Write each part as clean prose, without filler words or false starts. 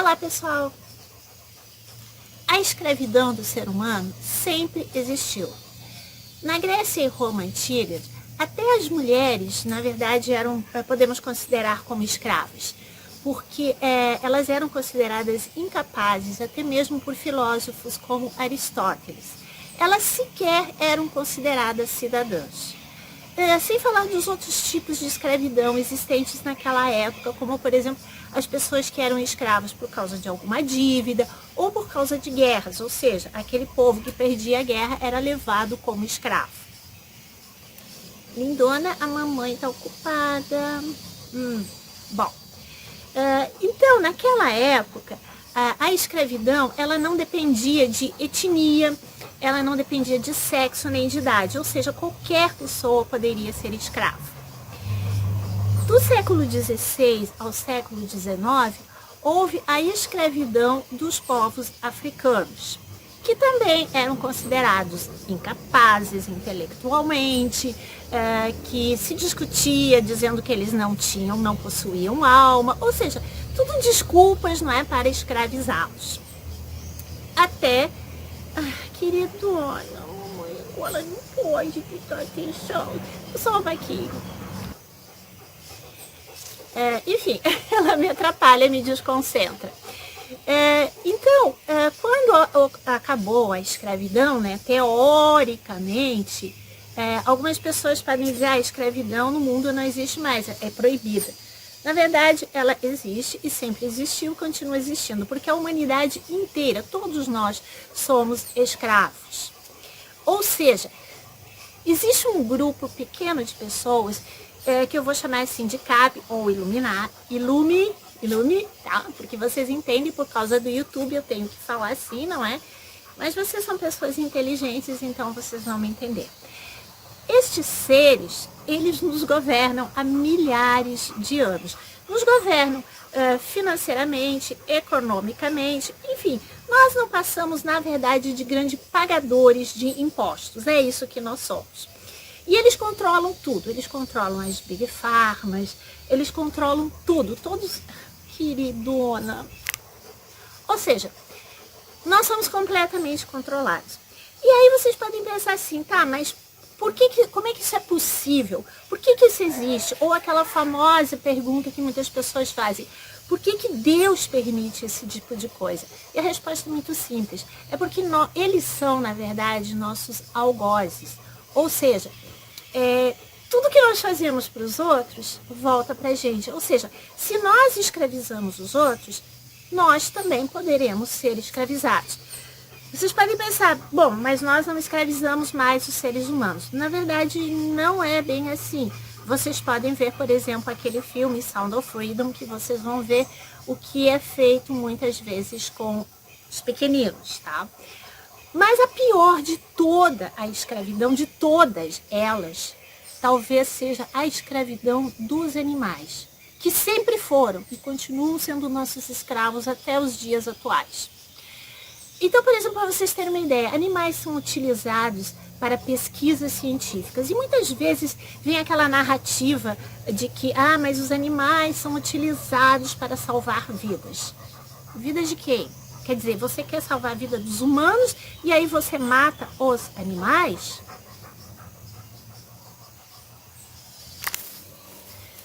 Olá, pessoal! A escravidão do ser humano sempre existiu. Na Grécia e Roma antiga, até as mulheres, na verdade, podemos considerar como escravas, porque elas eram consideradas incapazes, até mesmo por filósofos como Aristóteles. Elas sequer eram consideradas cidadãs. Sem falar dos outros tipos de escravidão existentes naquela época, como, por exemplo, as pessoas que eram escravas por causa de alguma dívida ou por causa de guerras, ou seja, aquele povo que perdia a guerra era levado como escravo. Lindona, a mamãe está ocupada. Bom, então, naquela época, a escravidão ela não dependia de etnia, ela não dependia de sexo nem de idade, ou seja, qualquer pessoa poderia ser escravo. Do século XVI ao século XIX, houve a escravidão dos povos africanos, que também eram considerados incapazes intelectualmente, que se discutia dizendo que eles não possuíam alma, ou seja, tudo desculpas, não é, para escravizá-los. Até, querido, olha, mamãe, ela não pode prestar atenção, só um pouquinho. Enfim, ela me atrapalha, me desconcentra. Então, quando acabou a escravidão, né, teoricamente, algumas pessoas podem dizer a escravidão no mundo não existe mais, é proibida. Na verdade, ela existe e sempre existiu, continua existindo, porque a humanidade inteira, todos nós, somos escravos. Ou seja, existe um grupo pequeno de pessoas que eu vou chamar assim de CAP ou Ilume, tá? Porque vocês entendem, por causa do YouTube eu tenho que falar assim, não é? Mas vocês são pessoas inteligentes, então vocês vão me entender. Estes seres, eles nos governam há milhares de anos. Nos governam financeiramente, economicamente, enfim. Nós não passamos, na verdade, de grandes pagadores de impostos. É isso que nós somos. E eles controlam tudo. Eles controlam as big pharmas, eles controlam tudo. Todos, queridona. Ou seja, nós somos completamente controlados. E aí vocês podem pensar assim, tá, mas como é que isso é possível? Por que isso existe? Ou aquela famosa pergunta que muitas pessoas fazem, por que Deus permite esse tipo de coisa? E a resposta é muito simples, é porque eles são, na verdade, nossos algozes. Ou seja, tudo que nós fazemos para os outros volta para a gente. Ou seja, se nós escravizamos os outros, nós também poderemos ser escravizados. Vocês podem pensar, bom, mas nós não escravizamos mais os seres humanos. Na verdade, não é bem assim. Vocês podem ver, por exemplo, aquele filme Sound of Freedom, que vocês vão ver o que é feito muitas vezes com os pequeninos, tá? Mas a pior de toda a escravidão, de todas elas, talvez seja a escravidão dos animais, que sempre foram e continuam sendo nossos escravos até os dias atuais. Então, por exemplo, para vocês terem uma ideia, animais são utilizados para pesquisas científicas e muitas vezes vem aquela narrativa de que, mas os animais são utilizados para salvar vidas. Vidas de quem? Quer dizer, você quer salvar a vida dos humanos e aí você mata os animais?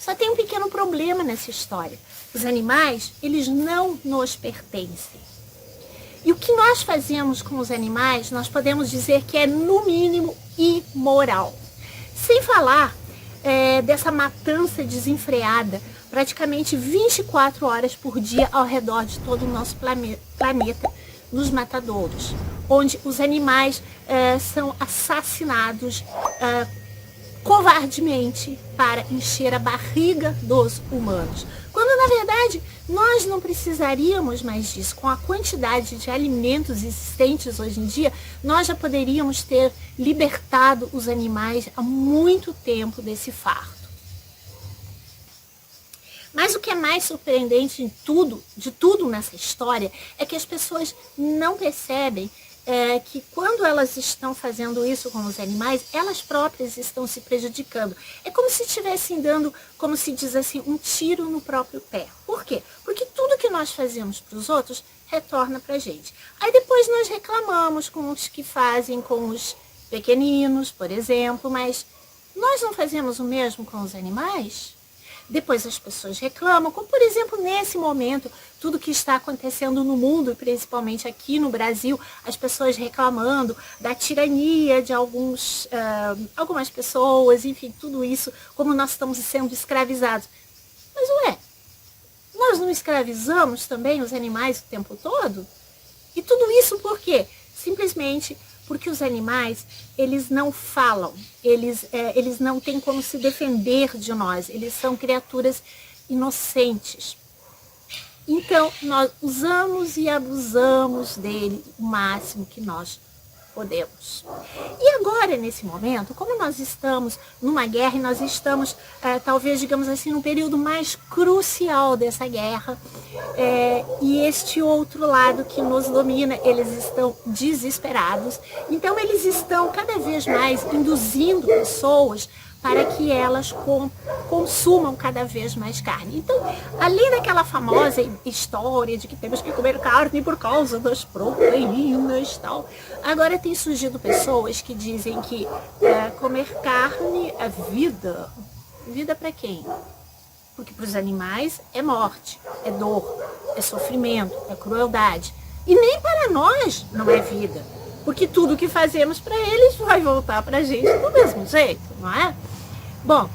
Só tem um pequeno problema nessa história. Os animais, eles não nos pertencem. E o que nós fazemos com os animais, nós podemos dizer que é, no mínimo, imoral. Sem falar dessa matança desenfreada, praticamente 24 horas por dia ao redor de todo o nosso planeta, nos matadouros, onde os animais são assassinados covardemente para encher a barriga dos humanos. Quando, na verdade, nós não precisaríamos mais disso. Com a quantidade de alimentos existentes hoje em dia, nós já poderíamos ter libertado os animais há muito tempo desse fardo. Mas o que é mais surpreendente de tudo nessa história é que as pessoas não percebem que quando elas estão fazendo isso com os animais, elas próprias estão se prejudicando. É como se estivessem dando, como se diz assim, um tiro no próprio pé. Por quê? Porque tudo que nós fazemos para os outros retorna para a gente. Aí depois nós reclamamos com os que fazem com os pequeninos, por exemplo, mas nós não fazemos o mesmo com os animais? Depois as pessoas reclamam, como por exemplo nesse momento, tudo que está acontecendo no mundo, principalmente aqui no Brasil, as pessoas reclamando da tirania de algumas pessoas, enfim, tudo isso, como nós estamos sendo escravizados. Mas nós não escravizamos também os animais o tempo todo? E tudo isso por quê? Simplesmente porque os animais, eles não falam, eles não têm como se defender de nós, eles são criaturas inocentes. Então, nós usamos e abusamos dele o máximo que nós podemos. E agora, nesse momento, como nós estamos numa guerra e nós estamos, talvez, digamos assim, no período mais crucial dessa guerra, e este outro lado que nos domina, eles estão desesperados, então eles estão cada vez mais induzindo pessoas para que elas consumam cada vez mais carne. Então, além daquela famosa história de que temos que comer carne por causa das proteínas e tal, agora tem surgido pessoas que dizem que comer carne é vida. Vida para quem? Porque para os animais é morte, é dor, é sofrimento, é crueldade. E nem para nós não é vida. Porque tudo que fazemos para eles vai voltar para a gente do mesmo jeito, não é? Bom,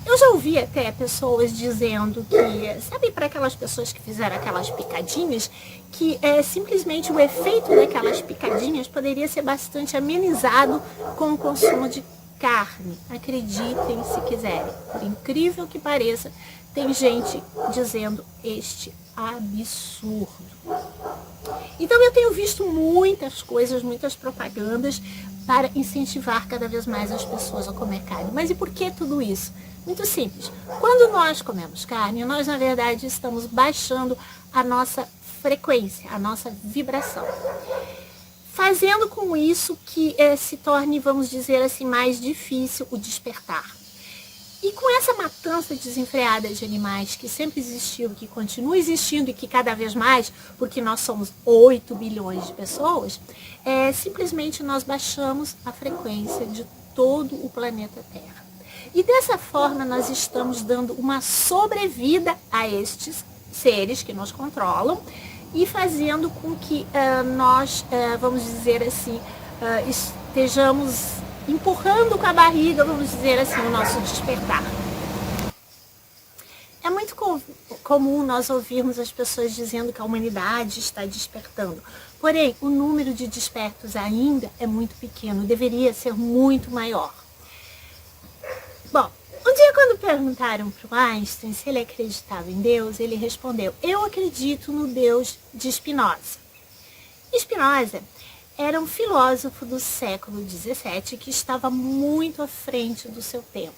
eu já ouvi até pessoas dizendo que, sabe, para aquelas pessoas que fizeram aquelas picadinhas, que simplesmente o efeito daquelas picadinhas poderia ser bastante amenizado com o consumo de carne. Acreditem se quiserem. Por incrível que pareça, tem gente dizendo este absurdo. Então eu tenho visto muitas coisas, muitas propagandas para incentivar cada vez mais as pessoas a comer carne. Mas e por que tudo isso? Muito simples. Quando nós comemos carne, nós na verdade estamos baixando a nossa frequência, a nossa vibração. Fazendo com isso que se torne, vamos dizer assim, mais difícil o despertar. E com essa matança desenfreada de animais que sempre existiu, que continua existindo e que cada vez mais, porque nós somos 8 bilhões de pessoas, simplesmente nós baixamos a frequência de todo o planeta Terra. E dessa forma nós estamos dando uma sobrevida a estes seres que nos controlam e fazendo com que nós, vamos dizer assim, estejamos empurrando com a barriga, vamos dizer assim, o nosso despertar. É muito comum nós ouvirmos as pessoas dizendo que a humanidade está despertando. Porém, o número de despertos ainda é muito pequeno, deveria ser muito maior. Bom, um dia quando perguntaram para o Einstein se ele acreditava em Deus, ele respondeu: eu acredito no Deus de Spinoza. Spinoza era um filósofo do século XVII que estava muito à frente do seu tempo.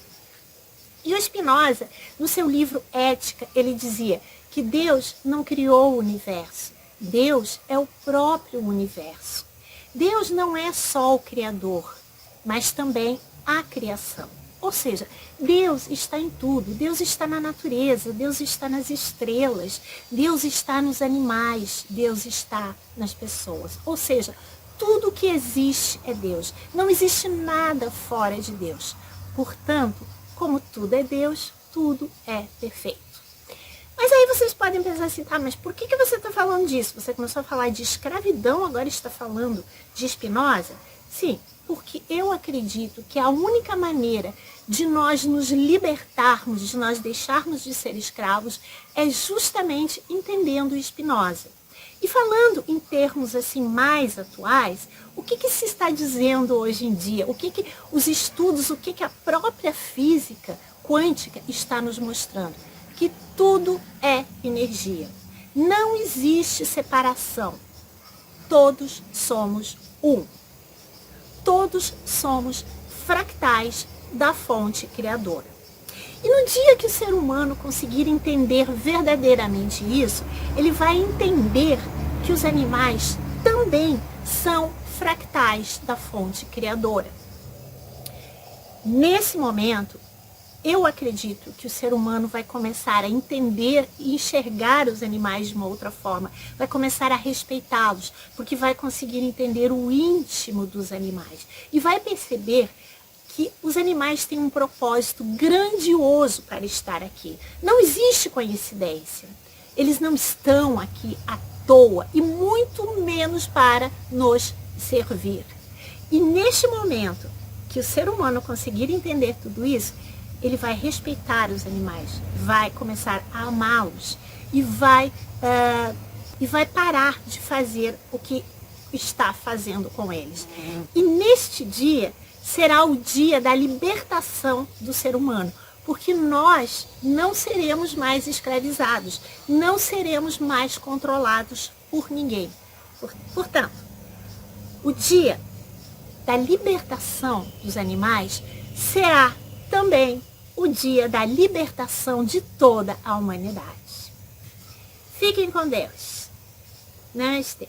E o Spinoza, no seu livro Ética, ele dizia que Deus não criou o universo. Deus é o próprio universo. Deus não é só o Criador, mas também a criação. Ou seja, Deus está em tudo. Deus está na natureza, Deus está nas estrelas, Deus está nos animais, Deus está nas pessoas. Ou seja, tudo que existe é Deus. Não existe nada fora de Deus. Portanto, como tudo é Deus, tudo é perfeito. Mas aí vocês podem pensar assim, tá, mas por que você está falando disso? Você começou a falar de escravidão, agora está falando de Spinoza? Sim, porque eu acredito que a única maneira de nós nos libertarmos, de nós deixarmos de ser escravos, é justamente entendendo Spinoza. E falando em termos assim mais atuais, o que se está dizendo hoje em dia? O que os estudos, o que a própria física quântica está nos mostrando? Que tudo é energia. Não existe separação. Todos somos um. Todos somos fractais da fonte criadora. E no dia que o ser humano conseguir entender verdadeiramente isso, ele vai entender que os animais também são fractais da fonte criadora. Nesse momento, eu acredito que o ser humano vai começar a entender e enxergar os animais de uma outra forma, vai começar a respeitá-los, porque vai conseguir entender o íntimo dos animais e vai perceber que os animais têm um propósito grandioso para estar aqui. Não existe coincidência. Eles não estão aqui à toa e muito menos para nos servir. E neste momento que o ser humano conseguir entender tudo isso, ele vai respeitar os animais, vai começar a amá-los e vai parar de fazer o que está fazendo com eles. E neste dia será o dia da libertação do ser humano, porque nós não seremos mais escravizados, não seremos mais controlados por ninguém. Portanto, o dia da libertação dos animais será também o dia da libertação de toda a humanidade. Fiquem com Deus. Namastê.